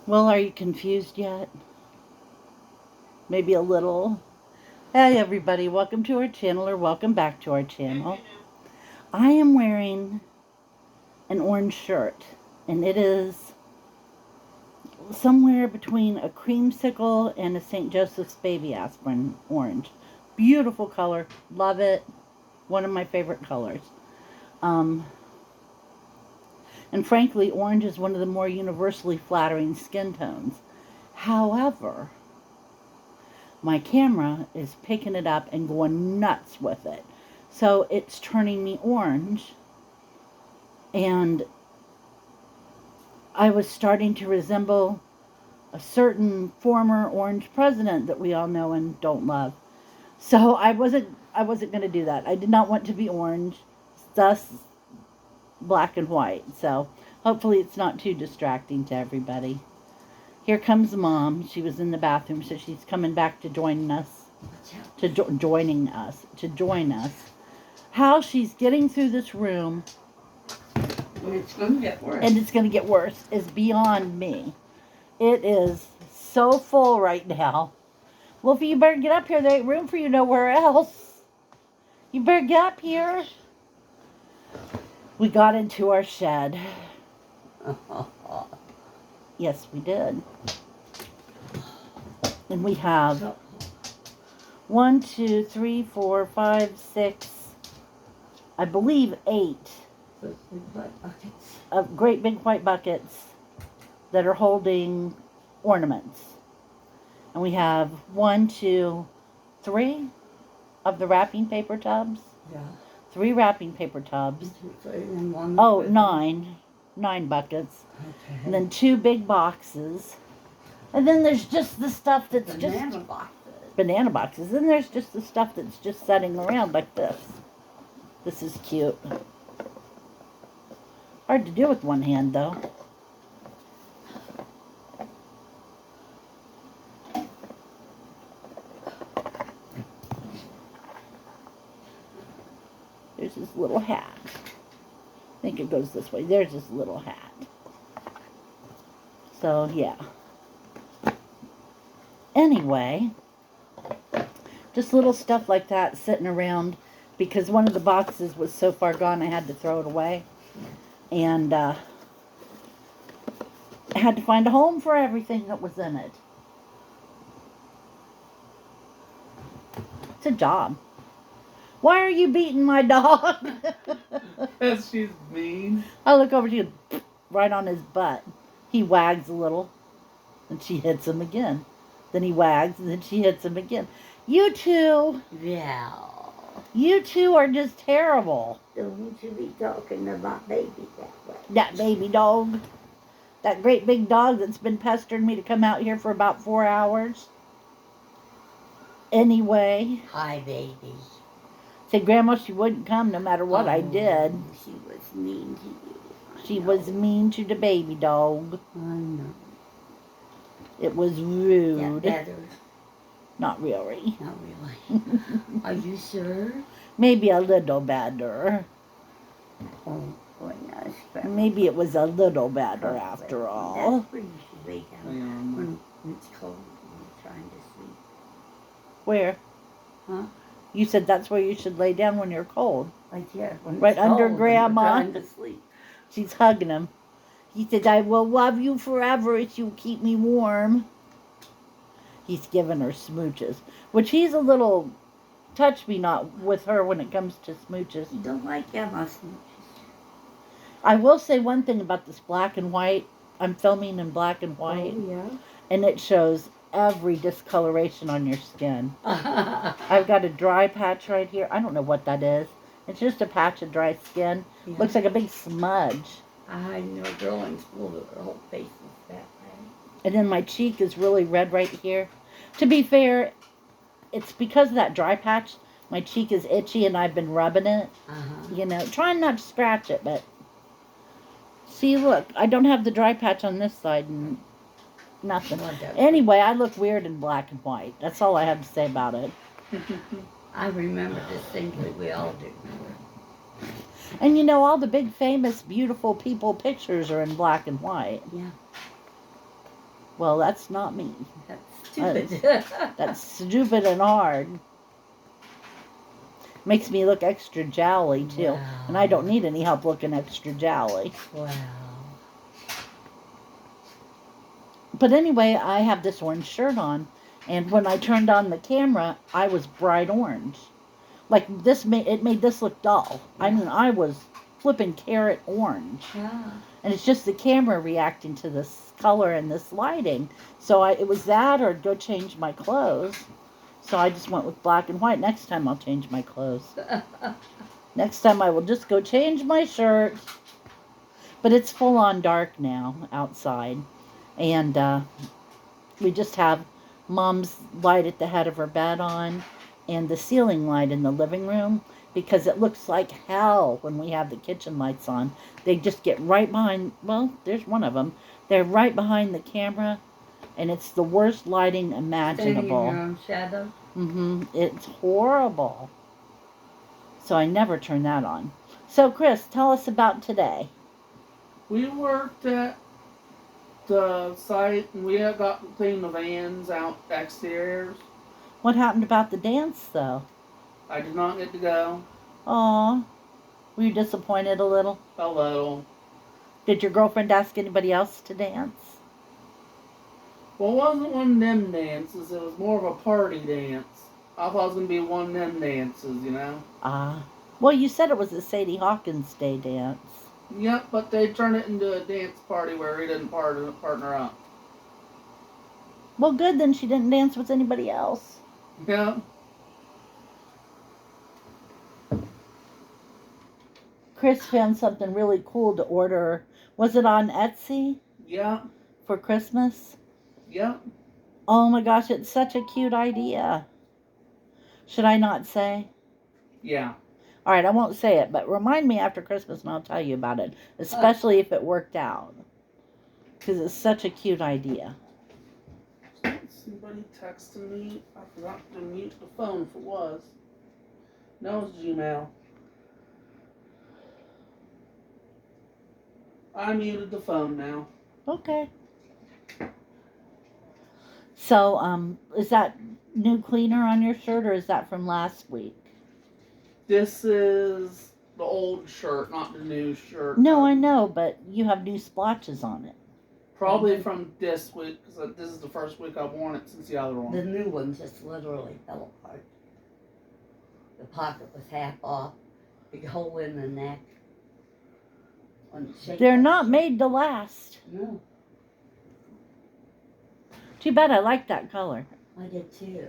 Well, are you confused yet? Maybe a little. Hey everybody, welcome to our channel or welcome back to our channel. I am wearing an orange shirt and it is somewhere between a creamsicle and a St. Joseph's baby aspirin orange. Beautiful color, love it. One of my favorite colors. And frankly, orange is one of the more universally flattering skin tones. However, my camera is picking it up and going nuts with it. So it's turning me orange. And I was starting to resemble a certain former orange president that we all know and don't love. So I wasn't going to do that. I did not want to be orange, thus black and white. So hopefully it's not too distracting to everybody. Here comes Mom. She was in the bathroom, so she's coming back to join us. To join us. How she's getting through this room, and it's going to get worse. And it's going to get worse is beyond me. It is so full right now. Well, if you better get up here, there ain't room for you nowhere else. You better get up here. We got into our shed. Yes, we did. And we have 1, 2, 3, 4, 5, 6, I believe 8 of great big white buckets that are holding ornaments. And we have 1, 2, 3 of the wrapping paper tubs. Yeah. 3 wrapping paper tubs. 1, 2, 3, and 1. Oh, 9. 9 buckets. Okay. And then 2 big boxes. And then there's just the stuff that's Banana boxes. Banana boxes. And there's just the stuff that's just setting around like this. This is cute. Hard to do with one hand, though. There's his little hat. I think it goes this way. There's his little hat. So, yeah. Anyway, just little stuff like that sitting around because one of the boxes was so far gone I had to throw it away. And I had to find a home for everything that was in it. It's a job. Why are you beating my dog? Because she's mean. I look over to you, right on his butt. He wags a little, and she hits him again. Then he wags, and then she hits him again. You two. Yeah. You two are just terrible. Don't you be talking about baby that way. That baby dog. That great big dog that's been pestering me to come out here for about 4 hours. Anyway. Hi, baby. Said Grandma she wouldn't come no matter what I did. She was mean to you. She was mean to the baby dog. I know. It was rude. Yeah, better. Not really. Not really. Are you sure? Maybe a little better. Oh, boy, nice. Maybe it was a little better after all. That's where you should lay down when it's cold and you're trying to sleep. Where? Huh? You said that's where you should lay down when you're cold. Right here. Right under Grandma. Trying to sleep. She's hugging him. He said, I will love you forever if you keep me warm. He's giving her smooches. Which he's a little touch-me-not with her when it comes to smooches. You don't like Emma smooches. I will say one thing about this black and white. I'm filming in black and white. Oh, yeah? And it shows every discoloration on your skin. I've got a dry patch right here. I don't know what that is. It's just a patch of dry skin. Yeah. Looks like a big smudge. I knew a girl in school that her whole face was that way. And then my cheek is really red right here. To be fair, it's because of that dry patch. My cheek is itchy and I've been rubbing it. You know, trying not to scratch it, but... See, look, I don't have the dry patch on this side and nothing. Anyway, I look weird in black and white. That's all I have to say about it. I remember distinctly. We all do. And you know, all the big, famous, beautiful people pictures are in black and white. Yeah. Well, that's not me. That's stupid. That's stupid and hard. Makes me look extra jowly, too. Wow. And I don't need any help looking extra jowly. Wow. But anyway, I have this orange shirt on. And when I turned on the camera, I was bright orange. Like, it made this look dull. Yeah. I mean, I was flipping carrot orange. Yeah. And it's just the camera reacting to this color and this lighting. So it was that or go change my clothes. So I just went with black and white. Next time I'll change my clothes. Next time I will just go change my shirt. But it's full on dark now outside. And we just have Mom's light at the head of her bed on and the ceiling light in the living room, because it looks like hell when we have the kitchen lights on. They just get right behind, well, there's one of them. They're right behind the camera, and it's the worst lighting imaginable. Standing in your own shadow. It's horrible. So I never turn that on. So, Chris, tell us about today. We worked at the site, and we had got to clean the vans out exteriors. What happened about the dance, though? I did not get to go. Aw. Were you disappointed a little? A little. Did your girlfriend ask anybody else to dance? Well, it wasn't one of them dances. It was more of a party dance. I thought it was going to be one of them dances, you know? Ah. Well, you said it was a Sadie Hawkins Day dance. Yep, but they turned it into a dance party where he didn't partner up. Well, good, then she didn't dance with anybody else. Yep. Chris found something really cool to order. Was it on Etsy? Yep. For Christmas? Yep. Oh my gosh, it's such a cute idea. Should I not say? Yeah. All right, I won't say it, but remind me after Christmas and I'll tell you about it, especially if it worked out. Because it's such a cute idea. Somebody texted me. I forgot to mute the phone if it was. No, it's Gmail. I muted the phone now. Okay. So, is that new cleaner on your shirt, or is that from last week? This is the old shirt, not the new shirt. No, I know, but you have new splotches on it. Probably from this week, because this is the first week I've worn it since the other one. The new one just literally fell apart. The pocket was half off. Big hole in the neck. They're not made to last. No, Too bad, I like that color. I did too.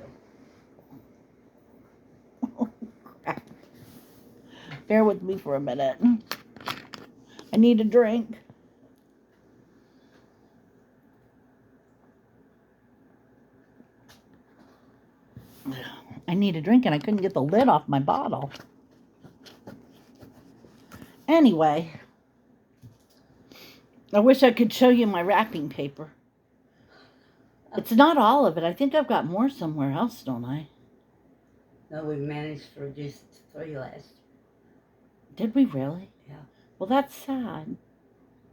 Bear with me for a minute. I need a drink. I need a drink and I couldn't get the lid off my bottle. Anyway, I wish I could show you my wrapping paper. It's not all of it. I think I've got more somewhere else, don't I? No, we managed to reduce it to 3 last year. Did we really? Yeah. Well, that's sad.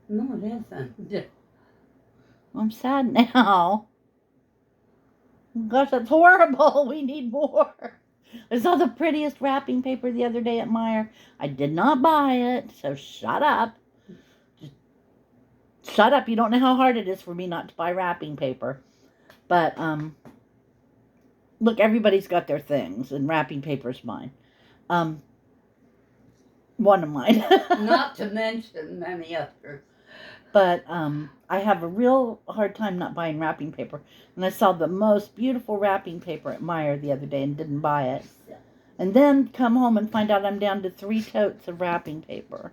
No, it isn't. I'm sad now. Gosh, that's horrible. We need more. I saw the prettiest wrapping paper the other day at Meijer. I did not buy it, so shut up. Just shut up. You don't know how hard it is for me not to buy wrapping paper. But, look, everybody's got their things, and wrapping paper's mine. One of mine. Not to mention many others. But I have a real hard time not buying wrapping paper. And I saw the most beautiful wrapping paper at Meijer the other day and didn't buy it. And then come home and find out I'm down to 3 totes of wrapping paper.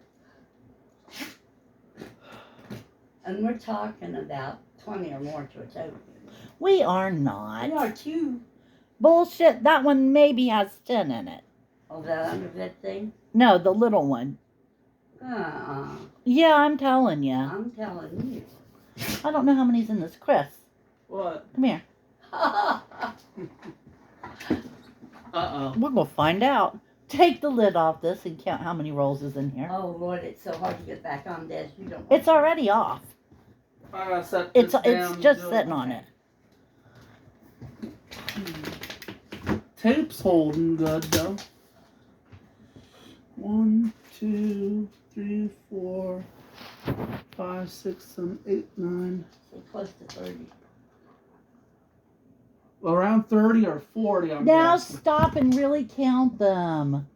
And we're talking about 20 or more to a tote. We are not. We are too. Bullshit. That one maybe has 10 in it. Oh, that underfit thing? No, the little one. Yeah, I'm telling you. I'm telling you. I don't know how many's in this. Chris, What? come here. Uh-oh. We're going to find out. Take the lid off this and count how many rolls is in here. Oh, Lord, it's so hard to get back on this. You don't. It's already off. I gotta set this It's down. just to- sitting on it. Tape's holding good though. 1, 2, 3, 4, 5, 6, 7, 8, 9. So close to 30. Around 30 or 40. I'm Now guessing. stop and really count them.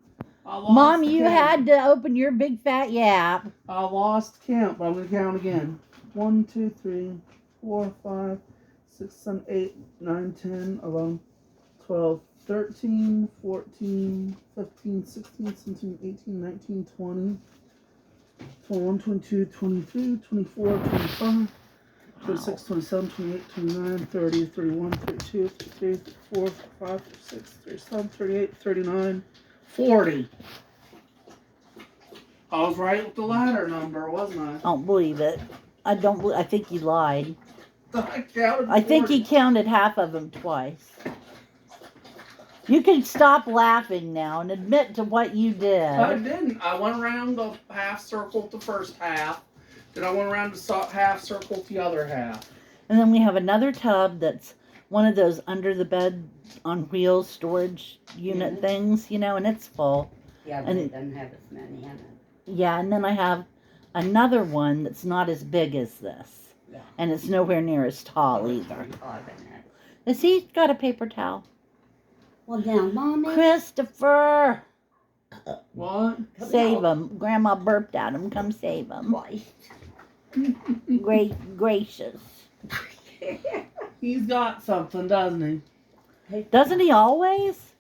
I lost Mom, you count. had to open your big fat yap. I lost count, but I'm gonna count again. 1, 2, 3, 4, 5, 6, 7, 8, 9, 10, 11, 12, 13, 14, 15, 16, 17, 18, 19, 20, 21, 22, 23, 24, 25, 26, 27, 28, 29, 30, 31, 32, 33, 34, 35, 36, 37, 38, 39, 40. I was right with the ladder number, wasn't I don't believe it. I think you lied. I? I counted I think 40. you counted half of them twice. You can stop laughing now and admit to what you I did. didn't. I went around the half circle the first half. Then I went around the half circle the other half. And then we have another tub that's one of those under the bed on wheels storage unit Mhm. things, and it's full. Yeah, but And- it doesn't have as many in it. Yeah, and then I have another one that's not as big as this. Yeah. And it's nowhere near as tall Over either. 25 in it. Has he got a paper towel? Well, now, Mommy. Christopher! What? Come Save out. him. Grandma burped at him. Come save him. Christ. Great gracious. He's got something, doesn't he? Doesn't he always?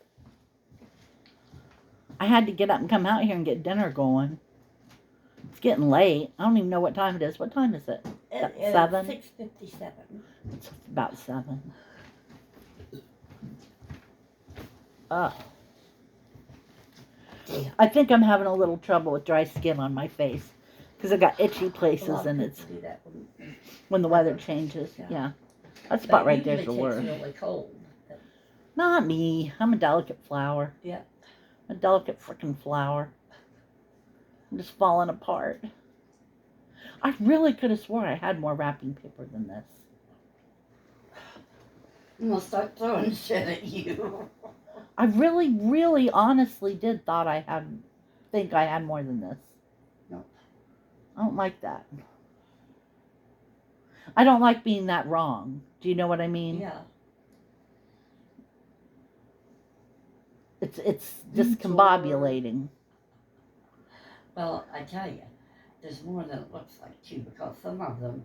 I had to get up and come out here and get dinner going. It's getting late. I don't even know what time it is. What time is it? It is 7? 6:57. It's about 7. Ugh. Yeah. I think I'm having a little trouble with dry skin on my face because I got itchy A lot places of and people it's do that when the weather changes. Yeah. Yeah. That spot right there's the usually worst. takes really cold. Not me. I'm a delicate flower. Yeah. A delicate frickin' flower. I'm just falling apart. I really could have swore I had more wrapping paper than this. I'm gonna start throwing shit at you. I really, really honestly did think I had more than this. No. I don't like that. I don't like being that wrong. Do you know what I mean? Yeah. It's discombobulating. Well, I tell you, there's more than it looks like too, because some of them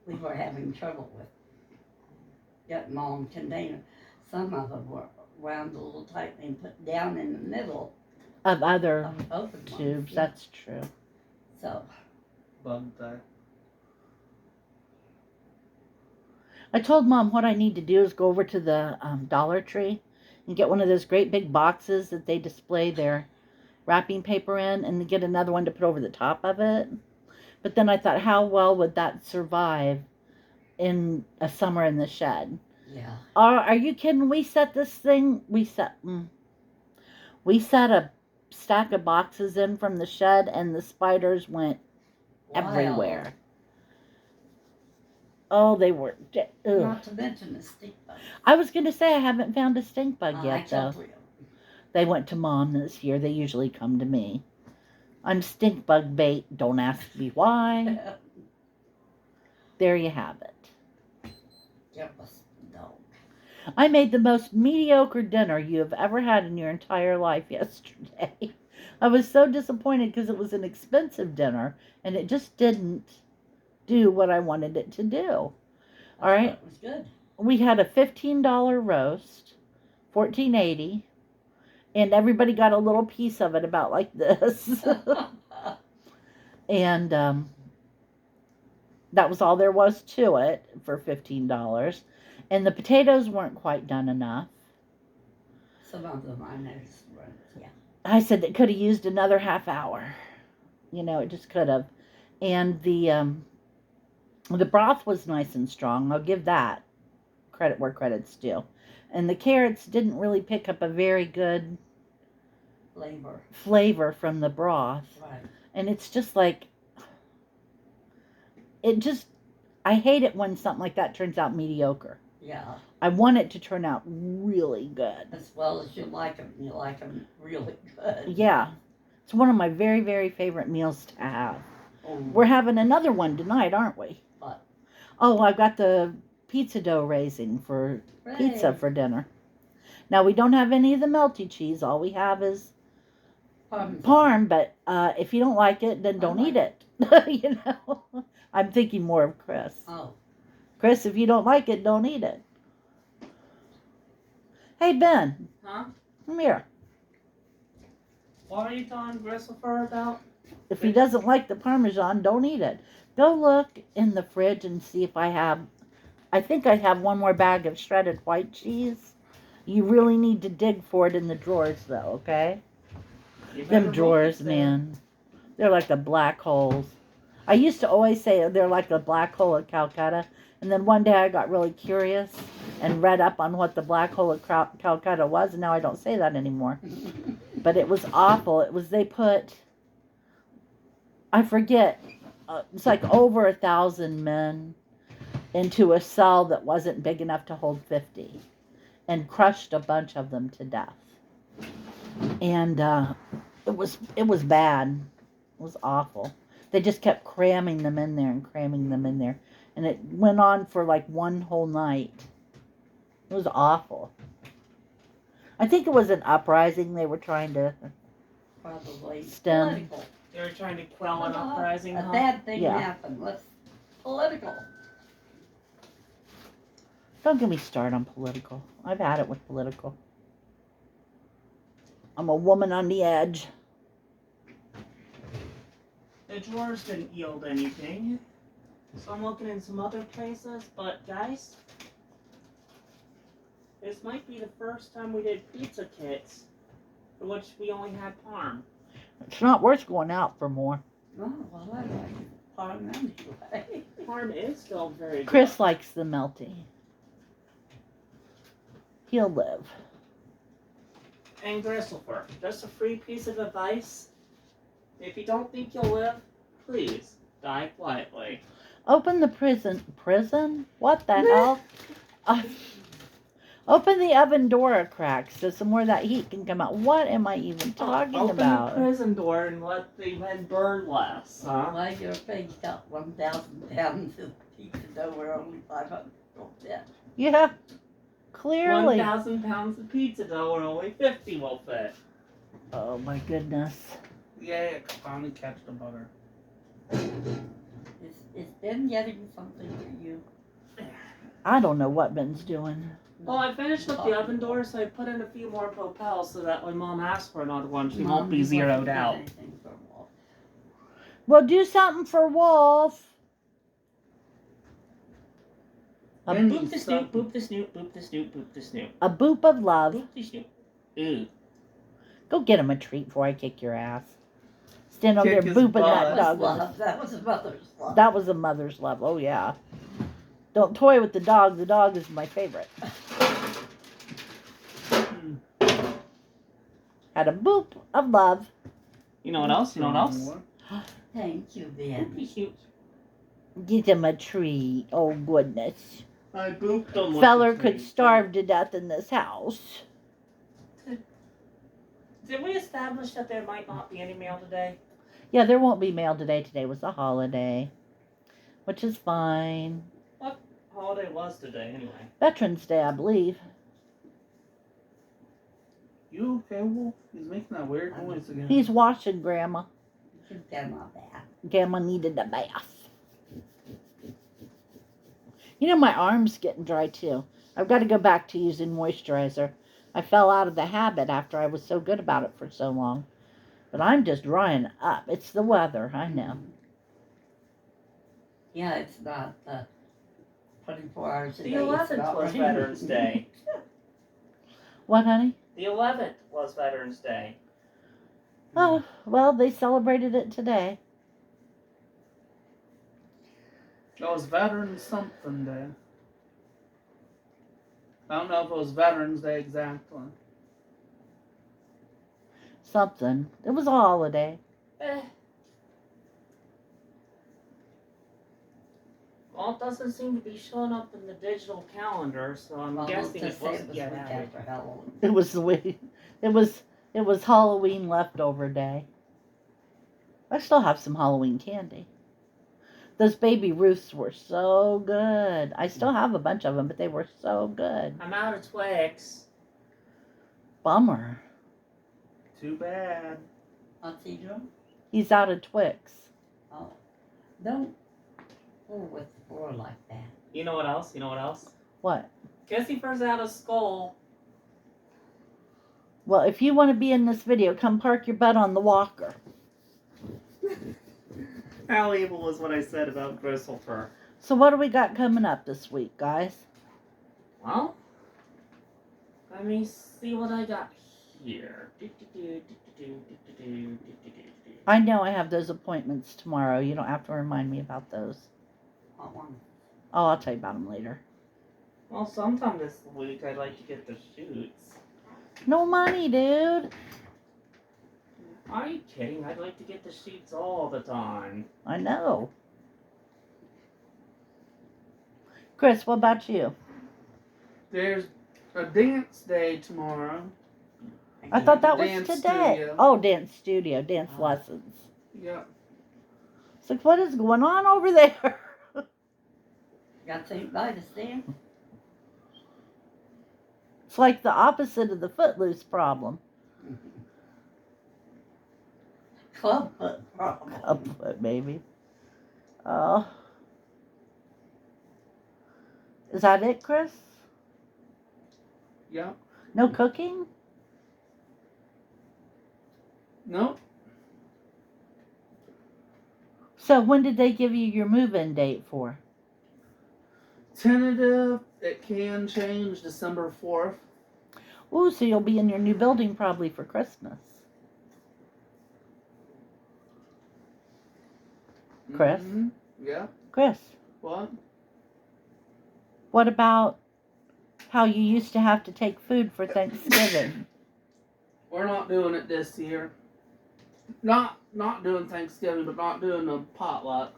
we were having trouble with getting on container. Some of them were wound a little tightly and put down in the middle Of other of open ones. tubes, Yeah. that's true. So Bug that. I told Mom what I need to do is go over to the Dollar Tree and get one of those great big boxes that they display their wrapping paper in and get another one to put over the top of it. But then I thought, how well would that survive in a summer in the shed? yeah. Are you kidding? We set this thing, we set a stack of boxes in from the shed and the spiders went everywhere. Wild. Oh, they were. Ugh. Not to mention the stink bugs. I was going to say I haven't found a stink bug I yet, though. killed 3 of them. They went to Mom this year. They usually come to me. I'm stink bug bait. Don't ask me why. There you have it. It was no. I made the most mediocre dinner you have ever had in your entire life yesterday. I was so disappointed because it was an expensive dinner and it just didn't do what I wanted it to do. All right. It was good. We had a $15 roast, $14.80, and everybody got a little piece of it about like this. And that was all there was to it for $15. And the potatoes weren't quite done enough. Some of them I noticed were, yeah. I said it could have used another half hour. It just could have. And the broth was nice and strong. I'll give that credit where credit's due. And the carrots didn't really pick up a very good flavor from the broth. Right. And it's just like, it just I hate it when something like that turns out mediocre. Yeah. I want it to turn out really good. As well as you like them. You like them really good. Yeah. It's one of my very, very favorite meals to have. Oh, We're having another one tonight, aren't we? What? Oh, I've got the pizza dough raising for pizza hooray. for dinner. Now, we don't have any of the melty cheese. All we have is parm, but if you don't like it, then don't eat it. You know? I'm thinking more of Chris. Oh. Chris, if you don't like it, don't eat it. Hey, Ben. Huh? Come here. What are you telling Christopher about? If he doesn't like the Parmesan, don't eat it. Go look in the fridge and see if I think I have one more bag of shredded white cheese. You really need to dig for it in the drawers, though, okay? Them drawers, man. They're like the black holes. I used to always say they're like the black hole at Calcutta. And then one day I got really curious and read up on what the black hole at Calcutta was. And now I don't say that anymore. But it was awful. It was, they put, I forget, it's like over 1,000 men into a cell that wasn't big enough to hold 50 and crushed a bunch of them to death. And it was bad. It was awful. They just kept cramming them in there and cramming them in there. And it went on for like one whole night. It was awful. I think it was an uprising they were trying to Probably. stem. Political. They were trying to quell an uprising, A huh? bad thing Yeah. happened. Let's political. Don't get me started on political. I've had it with political. I'm a woman on the edge. The drawers didn't yield anything, so I'm looking in some other places, but guys, this might be the first time we did pizza kits for which we only had parm. It's not worth going out for more. Oh, well, I like parm anyway. Parm is still very good. Chris likes the melty. He'll live. And Christopher, just a free piece of advice. If you don't think you'll live, please die quietly. Open the prison? What the hell? Open the oven door a crack so some more of that heat can come out. What am I even talking Open about? the prison door and let the men burn less, huh? Why your pig got 1,000 pounds of pizza dough where only 500 will fit? Yeah, clearly. 1,000 pounds of pizza dough where only 50 will fit. Oh my goodness. Yeah, I could finally catch the butter. Is Ben getting something for you? I don't know what Ben's doing. Well, I finished up the oven door, so I put in a few more propels so that when Mom asks for another one, she won't be zeroed out. Well, do something for Wolf. A Ben boop, needs the something. snoop, Boop the snoop, boop the snoop, boop the snoop. a boop of love. Boop the snoop. Ooh. Go get him a treat before I kick your ass. Stand over Kick there his booping butt. that dog. Love. That was a mother's love. That was a mother's love. Oh yeah. Don't toy with the dog. The dog is my favorite. Had a boop of love. You know what else? You know what else? Thank you, Boop Ben. the snoop. Get him a treat. Oh goodness. I booped him. Feller could starve to death in this house. Did we establish that there might not be any mail today? Yeah, there won't be mail today. Today was a holiday, which is fine. What holiday was today, anyway? Veterans Day, I believe. You okay, Wolf? He's making that weird noise again. He's washing Grandma. Give Grandma that. Grandma needed a bath. You know, my arm's getting dry too. I've got to go back to using moisturizer. I fell out of the habit after I was so good about it for so long. But I'm just drying up. It's the weather, I know. Yeah, it's not 24 hours a The day. It's 11th about was right. Veterans Day. What, honey? The 11th was Veterans Day. Oh, well, they celebrated it today. It was Veterans something Day. I don't know if it was Veterans Day exactly. Something. It was a holiday. Well, it doesn't seem to be showing up in the digital calendar, so I'm Well, guessing just it say it wasn't was yet week added. after Halloween. It was the way. It was Halloween leftover day. I still have some Halloween candy. Those baby Ruths were so good. I still have a bunch of them, but they were so good. I'm out of Twix. Bummer. Too bad. What's he doing? He's out of Twix. Oh, don't fool with the floor like that. You know what else? You know what else? What? Kissy out of school. Well, if you want to be in this video, come park your butt on the walker. How evil was what I said about Gristlefer? So what do we got coming up this week, guys? Well, let me see what I got here. I know I have those appointments tomorrow. You don't have to remind me about those. What one? Oh, I'll tell you about them later. Well, sometime this week I'd like to get the shoots. No money, dude. Are you kidding? I'd like to get the sheets all the time. I know. Chris, what about you? There's a dance day tomorrow. I thought that was Dance today. studio. Oh, dance studio, dance Oh. lessons. Yep. It's like, what is going on over there? Got St. Vitus there? It's like the opposite of the footloose problem. Clubfoot problem. Upfoot, maybe. Oh. Is that it, Chris? Yep. No cooking? Nope. So when did they give you your move-in date for? Tentative. It can change December 4th. Ooh, so you'll be in your new building probably for Christmas. Chris? Mm-hmm. Yeah. Chris, What? what about how you used to have to take food for Thanksgiving? We're not doing it this year. Not doing Thanksgiving, but not doing a potluck.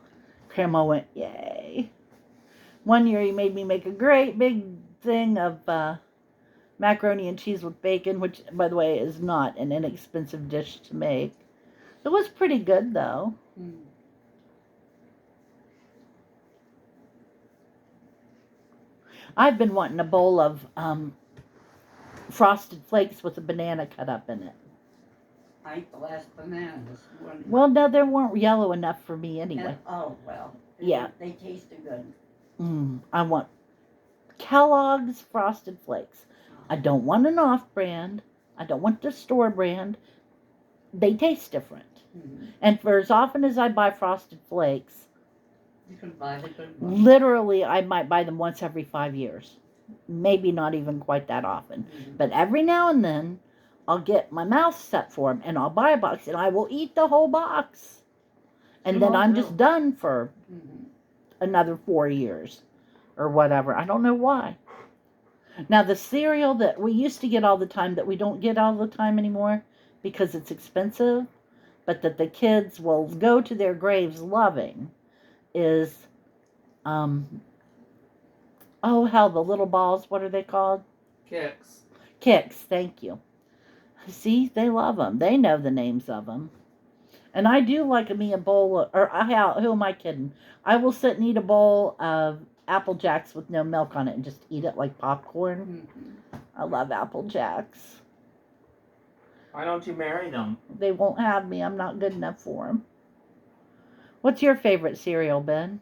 Grandma went, yay. One year he made me make a great big thing of macaroni and cheese with bacon, which, by the way, is not an inexpensive dish to make. It was pretty good, though. Mm. I've been wanting a bowl of frosted flakes with a banana cut up in it. I ate the last banana this morning. Well, no, they weren't yellow enough for me anyway. And, oh, well. Yeah. They tasted good. I want Kellogg's Frosted Flakes. I don't want an off-brand. I don't want the store brand. They taste different. Mm-hmm. And for as often as I buy Frosted Flakes, You can buy the good ones. literally I might buy them once every 5 years. Maybe not even quite that often. Mm-hmm. But every now and then, I'll get my mouth set for them, and I'll buy a box, and I will eat the whole box. And then I'm just done for Mm-hmm. another 4 years or whatever. I don't know why. Now, the cereal that we used to get all the time that we don't get all the time anymore because it's expensive, but that the kids will go to their graves loving is, oh, hell, the little balls, what are they called? Kicks. Kicks, thank you. See, they love them. They know the names of them. And I do like me a bowl of, or who am I kidding? I will sit and eat a bowl of Apple Jacks with no milk on it and just eat it like popcorn. Mm-hmm. I love Apple Jacks. Why don't you marry them? They won't have me. I'm not good enough for them. What's your favorite cereal, Ben?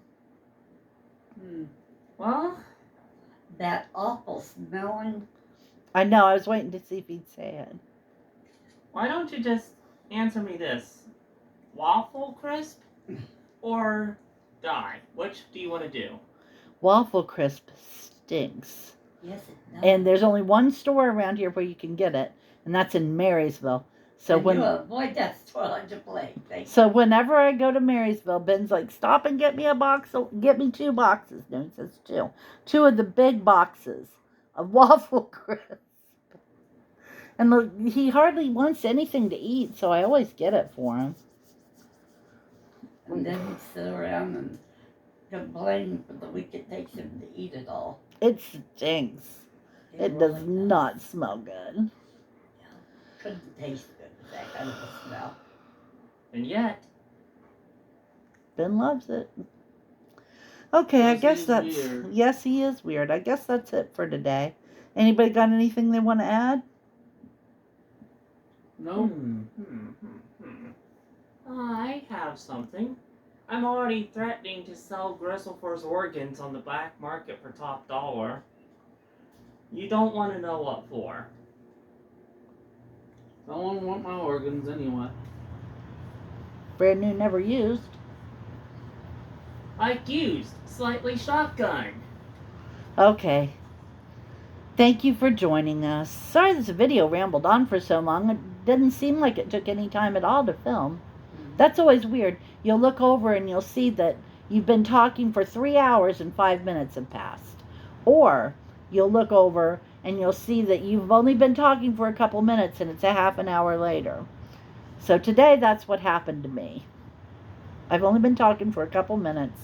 Well, That awful smelling. I know. I was waiting to see if he'd say it. why don't you just answer me this? Waffle crisp or die? Which do you want to do? Waffle Crisp stinks. Yes, it does. And there's only one store around here where you can get it, and that's in Marysville. So and you avoid that store like a plague. So whenever I go to Marysville, Ben's like, stop and get me a box. Get me 2 boxes. No, he says 2. 2 of the big boxes of Waffle Crisp. And look, he hardly wants anything to eat, so I always get it for him. And then he'd sit around and complain for the week it takes him to eat it all. It stinks. It really does not smell good. Couldn't taste good with that kind of a smell. And yet, Ben loves it. Okay, I Yes, guess he's that's weird. yes, he is weird. I guess that's it for today. Anybody got anything they want to add? No. I have something. I'm already threatening to sell Gristlefor's organs on the black market for top dollar. You don't want to know what for. Don't want my organs anyway. Brand new, never used. Like used, slightly shotgun. Okay. Thank you for joining us. Sorry this video rambled on for so long. It didn't seem like it took any time at all to film. That's always weird. You'll look over and you'll see that you've been talking for 3 hours and 5 minutes have passed. Or you'll look over and you'll see that you've only been talking for a couple minutes and it's a half an hour later. So today that's what happened to me. I've only been talking for a couple minutes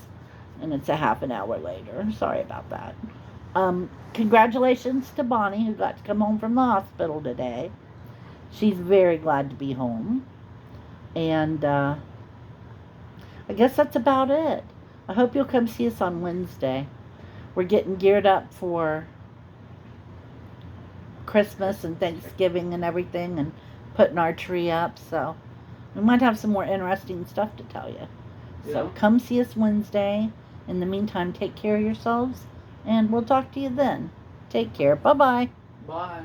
and it's a half an hour later. Sorry about that. Congratulations to Bonnie, who got to come home from the hospital today. She's very glad to be home. And I guess that's about it. I hope you'll come see us on Wednesday. We're getting geared up for Christmas and Thanksgiving and everything and putting our tree up. So we might have some more interesting stuff to tell you. So Yeah. come see us Wednesday. In the meantime, take care of yourselves. And we'll talk to you then. Take care. Bye-bye. Bye.